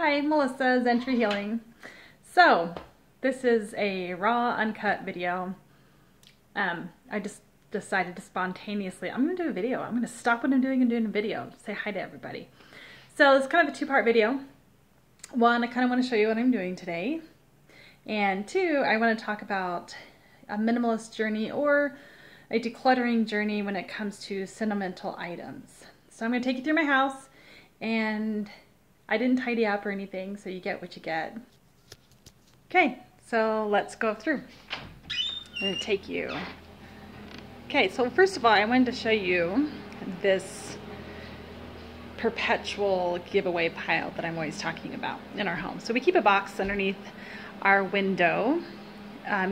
Hi, Melissa, Zentry Healing. So, this is a raw, uncut video. I just decided to spontaneously, I'm going to do a video. I'm going to stop what I'm doing and do a video. Say hi to everybody. So, it's kind of a two-part video. One, I kind of want to show you what I'm doing today. And two, I want to talk about a minimalist journey or a decluttering journey when it comes to sentimental items. So, I'm going to take you through my house, and I didn't tidy up or anything, so you get what you get. Okay, so let's go through. I'm going to take you. Okay, so first of all, I wanted to show you this perpetual giveaway pile that I'm always talking about in our home. So we keep a box underneath our window,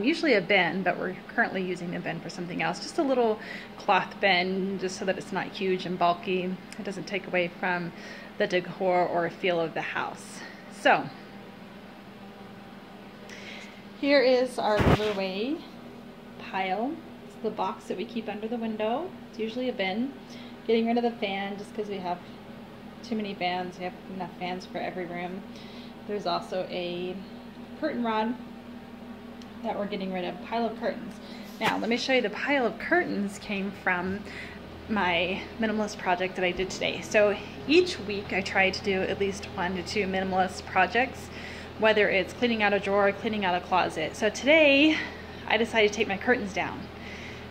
usually a bin, but we're currently using a bin for something else. Just a little cloth bin, just so that it's not huge and bulky. It doesn't take away from the decor or feel of the house. So here is our giveaway pile. It's the box that we keep under the window. It's usually a bin. Getting rid of the fan just because we have too many fans. We have enough fans for every room. There's also a curtain rod that we're getting rid of. Pile of curtains. Now let me show you. The pile of curtains came from my minimalist project that I did today. So each week I try to do at least 1 to 2 minimalist projects, whether it's cleaning out a drawer or cleaning out a closet. So today I decided to take my curtains down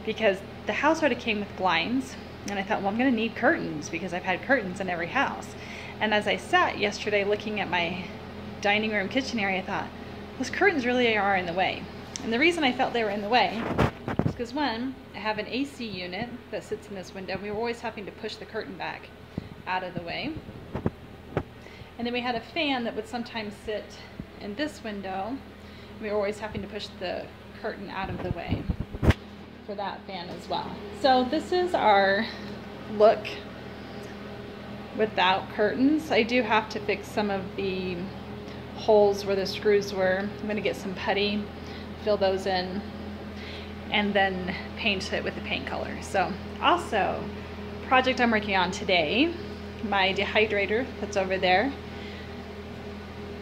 because the house already came with blinds, and I thought, well, I'm going to need curtains because I've had curtains in every house. And as I sat yesterday looking at my dining room kitchen area, I thought, those curtains really are in the way. And the reason I felt they were in the way is because, one, I have an AC unit that sits in this window. We were always having to push the curtain back out of the way. And then we had a fan that would sometimes sit in this window. We were always having to push the curtain out of the way for that fan as well. So this is our look without curtains. I do have to fix some of the holes where the screws were. I'm going to get some putty, fill those in, and then paint it with the paint color. So also, project I'm working on today, my dehydrator that's over there,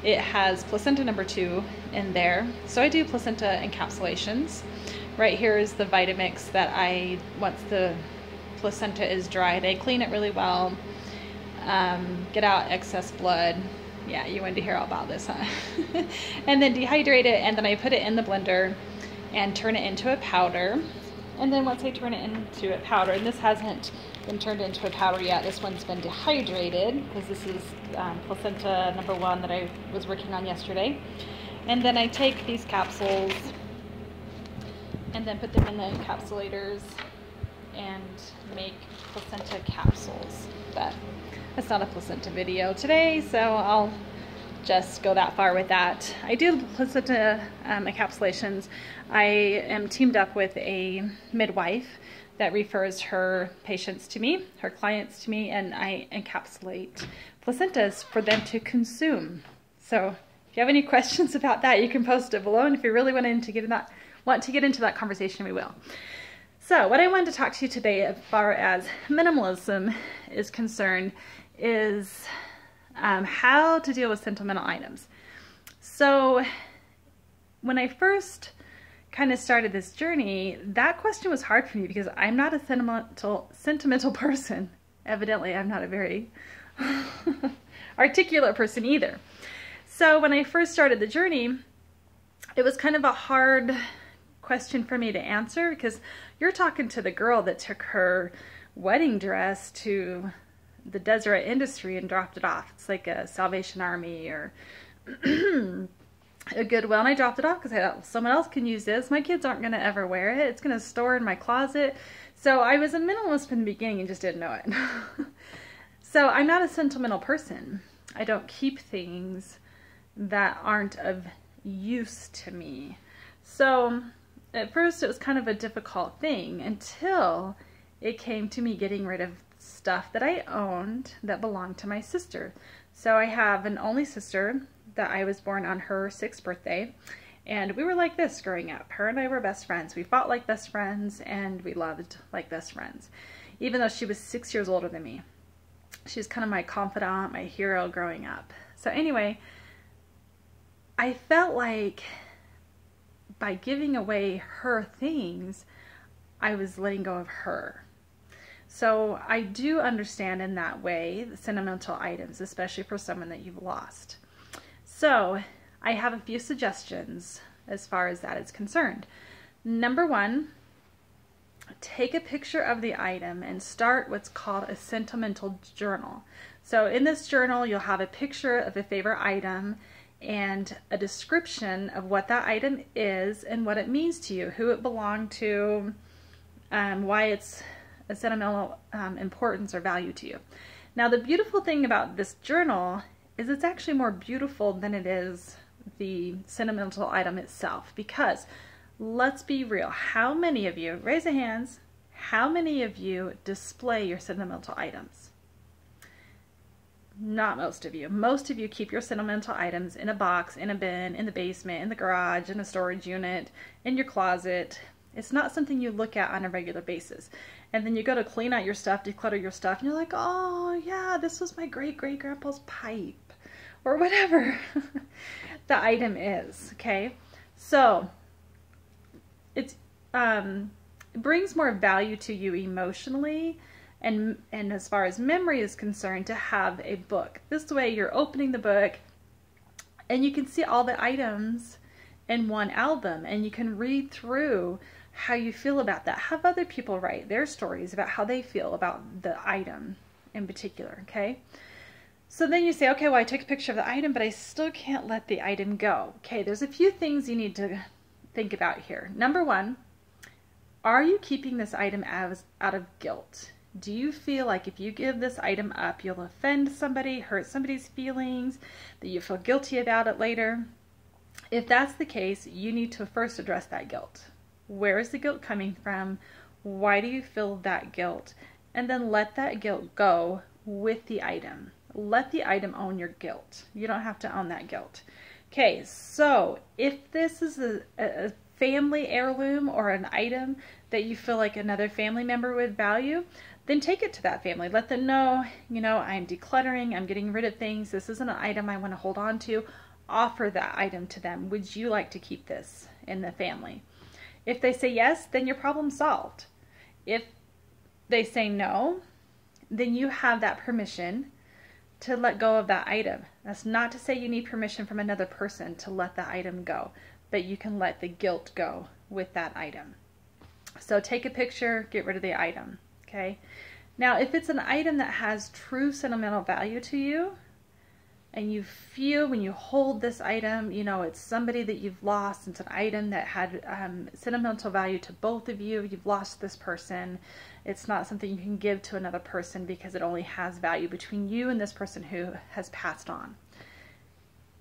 it has placenta number 2 in there. So I do placenta encapsulations. Right here is the Vitamix that once the placenta is dried, I clean it really well, get out excess blood. Yeah, you wanted to hear all about this, huh? And then dehydrate it, and then I put it in the blender and turn it into a powder. And then once I turn it into a powder, and this hasn't been turned into a powder yet, this one's been dehydrated because this is placenta number 1 that I was working on yesterday. And then I take these capsules and then put them in the encapsulators and make placenta capsules. But that's not a placenta video today, so I'll just go that far with that. I do placenta encapsulations. I am teamed up with a midwife that refers her patients to me, her clients to me, and I encapsulate placentas for them to consume. So if you have any questions about that, you can post it below, and if you really want to get into that conversation, we will. So what I wanted to talk to you today as far as minimalism is concerned is how to deal with sentimental items. So when I first kind of started this journey, that question was hard for me because I'm not a sentimental person. Evidently, I'm not a very articulate person either. So when I first started the journey, it was kind of a hard question for me to answer because you're talking to the girl that took her wedding dress to the Deseret Industry and dropped it off. It's like a Salvation Army or a Goodwill, and I dropped it off because I thought, well, someone else can use this. My kids aren't going to ever wear it. It's going to store in my closet. So I was a minimalist from the beginning and just didn't know it. So I'm not a sentimental person. I don't keep things that aren't of use to me. So at first it was kind of a difficult thing until it came to me getting rid of stuff that I owned that belonged to my sister. So I have an only sister that I was born on her 6th birthday, and we were like this growing up. Her and I were best friends. We fought like best friends, and we loved like best friends, even though she was 6 years older than me. She's kind of my confidant, my hero growing up. So anyway, I felt like by giving away her things, I was letting go of her. So I do understand in that way the sentimental items, especially for someone that you've lost. So I have a few suggestions as far as that is concerned. Number one, take a picture of the item and start what's called a sentimental journal. So in this journal, you'll have a picture of a favorite item and a description of what that item is and what it means to you, who it belonged to, why it's a sentimental importance or value to you. Now, the beautiful thing about this journal is it's actually more beautiful than it is the sentimental item itself, because let's be real, how many of you, raise your hands, how many of you display your sentimental items? Not most of you. Most of you keep your sentimental items in a box, in a bin, in the basement, in the garage, in a storage unit, in your closet. It's not something you look at on a regular basis. And then you go to clean out your stuff, declutter your stuff, and you're like, oh yeah, this was my great-great-grandpa's pipe, or whatever the item is, okay? So it brings more value to you emotionally and as far as memory is concerned to have a book. This way you're opening the book and you can see all the items in one album, and you can read through how you feel about that. Have other people write their stories about how they feel about the item in particular, okay? So then you say, okay, well, I took a picture of the item, but I still can't let the item go. Okay, there's a few things you need to think about here. Number one, are you keeping this item out of guilt? Do you feel like if you give this item up, you'll offend somebody, hurt somebody's feelings, that you feel guilty about it later? If that's the case, you need to first address that guilt. Where is the guilt coming from? Why do you feel that guilt? And then let that guilt go with the item. Let the item own your guilt. You don't have to own that guilt. Okay, so if this is a family heirloom or an item that you feel like another family member would value, then take it to that family. Let them know, you know, I'm decluttering, I'm getting rid of things. This isn't an item I want to hold on to. Offer that item to them. Would you like to keep this in the family? If they say yes, then your problem's solved. If they say no, then you have that permission to let go of that item. That's not to say you need permission from another person to let that item go, but you can let the guilt go with that item. So take a picture, get rid of the item, okay? Now, if it's an item that has true sentimental value to you, and you feel when you hold this item, you know, it's somebody that you've lost, it's an item that had sentimental value to both of you, you've lost this person, it's not something you can give to another person because it only has value between you and this person who has passed on.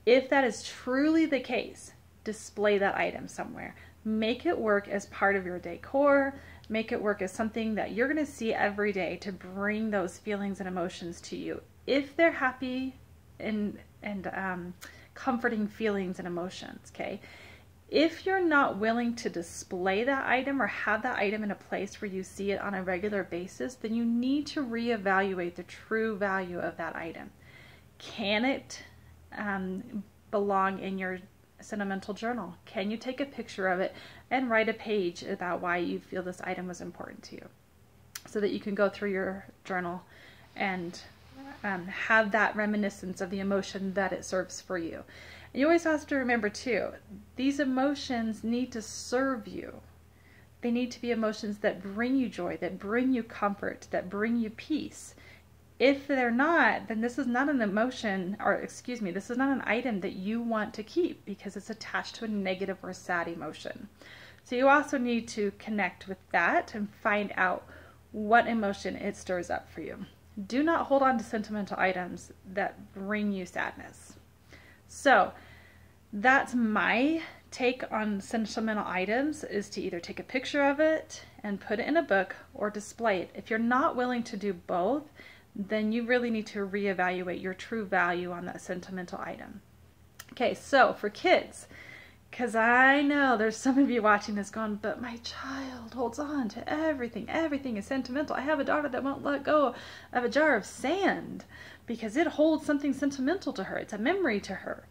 If that is truly the case, display that item somewhere. Make it work as part of your decor, make it work as something that you're going to see every day to bring those feelings and emotions to you. If they're happy and comforting feelings and emotions, okay? If you're not willing to display that item or have that item in a place where you see it on a regular basis, then you need to reevaluate the true value of that item. Can it belong in your sentimental journal? Can you take a picture of it and write a page about why you feel this item was important to you, so that you can go through your journal and have that reminiscence of the emotion that it serves for you. You always have to remember too, these emotions need to serve you. They need to be emotions that bring you joy, that bring you comfort, that bring you peace. If they're not, then this is not an emotion, or excuse me, this is not an item that you want to keep because it's attached to a negative or sad emotion. So you also need to connect with that and find out what emotion it stirs up for you. Do not hold on to sentimental items that bring you sadness. So that's my take on sentimental items, is to either take a picture of it and put it in a book or display it. If you're not willing to do both, then you really need to reevaluate your true value on that sentimental item. Okay, so for kids, Because I know there's some of you watching this going, but my child holds on to everything. Everything is sentimental. I have a daughter that won't let go of a jar of sand because it holds something sentimental to her. It's a memory to her.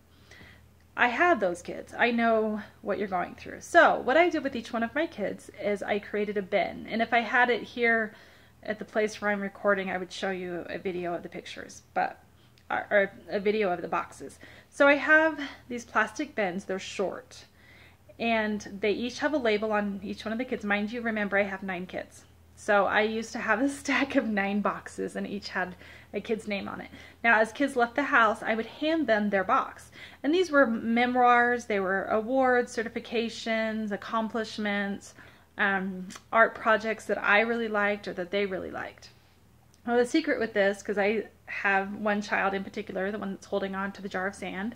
I have those kids. I know what you're going through. So what I did with each one of my kids is I created a bin. And if I had it here at the place where I'm recording, I would show you a video of the pictures, or a video of the boxes. So I have these plastic bins. They're short. And they each have a label on each one of the kids. Mind you, remember I have 9 kids. So I used to have a stack of 9 boxes and each had a kid's name on it. Now as kids left the house, I would hand them their box. And these were memoirs, they were awards, certifications, accomplishments, art projects that I really liked or that they really liked. Well, the secret with this, because I have one child in particular, the one that's holding on to the jar of sand,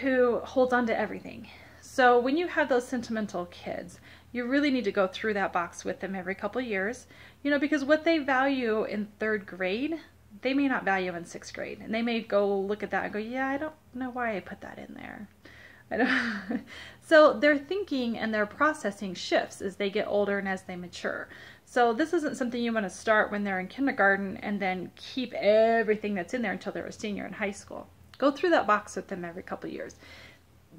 who holds on to everything. So when you have those sentimental kids, you really need to go through that box with them every couple of years, you know, because what they value in 3rd grade, they may not value in 6th grade. And they may go look at that and go, yeah, I don't know why I put that in there. I don't. So their thinking and their processing shifts as they get older and as they mature. So this isn't something you want to start when they're in kindergarten and then keep everything that's in there until they're a senior in high school. Go through that box with them every couple of years.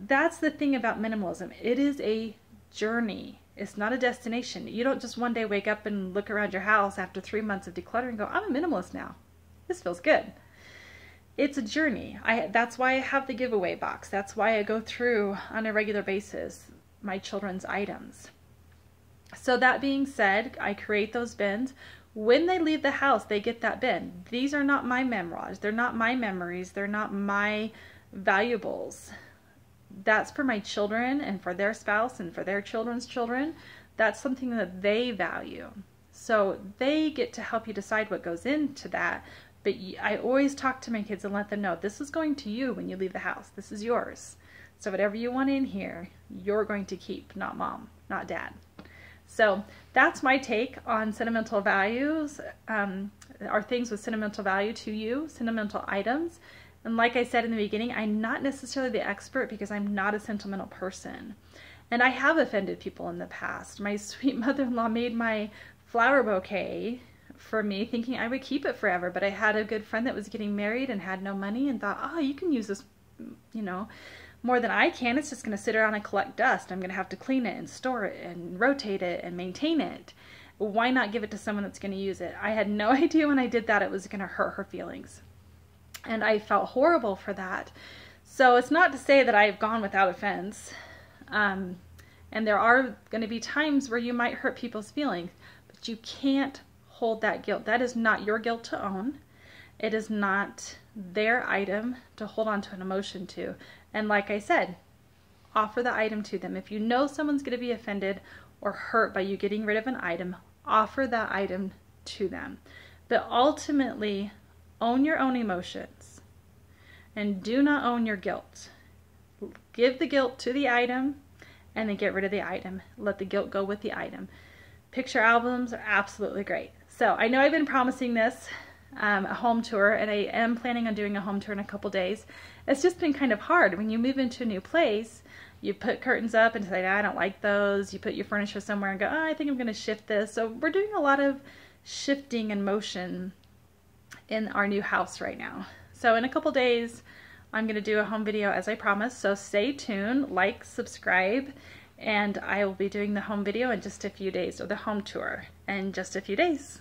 That's the thing about minimalism. It is a journey. It's not a destination. You don't just one day wake up and look around your house after 3 months of decluttering and go, I'm a minimalist now. This feels good. It's a journey. That's why I have the giveaway box. That's why I go through on a regular basis my children's items. So that being said, I create those bins. When they leave the house, they get that bin. These are not my memoirs. They're not my memories. They're not my valuables. That's for my children and for their spouse and for their children's children. That's something that they value. So they get to help you decide what goes into that. But I always talk to my kids and let them know this is going to you when you leave the house. This is yours. So whatever you want in here, you're going to keep, not mom, not dad. So that's my take on sentimental values, or things with sentimental value to you, sentimental items. And like I said in the beginning, I'm not necessarily the expert because I'm not a sentimental person. And I have offended people in the past. My sweet mother-in-law made my flower bouquet for me thinking I would keep it forever, but I had a good friend that was getting married and had no money and thought, oh, you can use this, you know, more than I can. It's just going to sit around and collect dust. I'm going to have to clean it and store it and rotate it and maintain it. Why not give it to someone that's going to use it? I had no idea when I did that it was going to hurt her feelings. And I felt horrible for that. So it's not to say that I've gone without offense. And there are going to be times where you might hurt people's feelings, but you can't hold that guilt. That is not your guilt to own. It is not their item to hold on to an emotion to. And like I said, offer the item to them. If you know someone's going to be offended or hurt by you getting rid of an item, offer that item to them. But ultimately, own your own emotions and do not own your guilt. Give the guilt to the item and then get rid of the item. Let the guilt go with the item. Picture albums are absolutely great. So I know I've been promising this, a home tour, and I am planning on doing a home tour in a couple days. It's just been kind of hard. When you move into a new place, you put curtains up and say, I don't like those. You put your furniture somewhere and go, oh, I think I'm going to shift this. So we're doing a lot of shifting and motion in our new house right now. So in a couple days, I'm going to do a home video as I promised. So stay tuned, like, subscribe, and I will be doing the home video in just a few days, or the home tour in just a few days.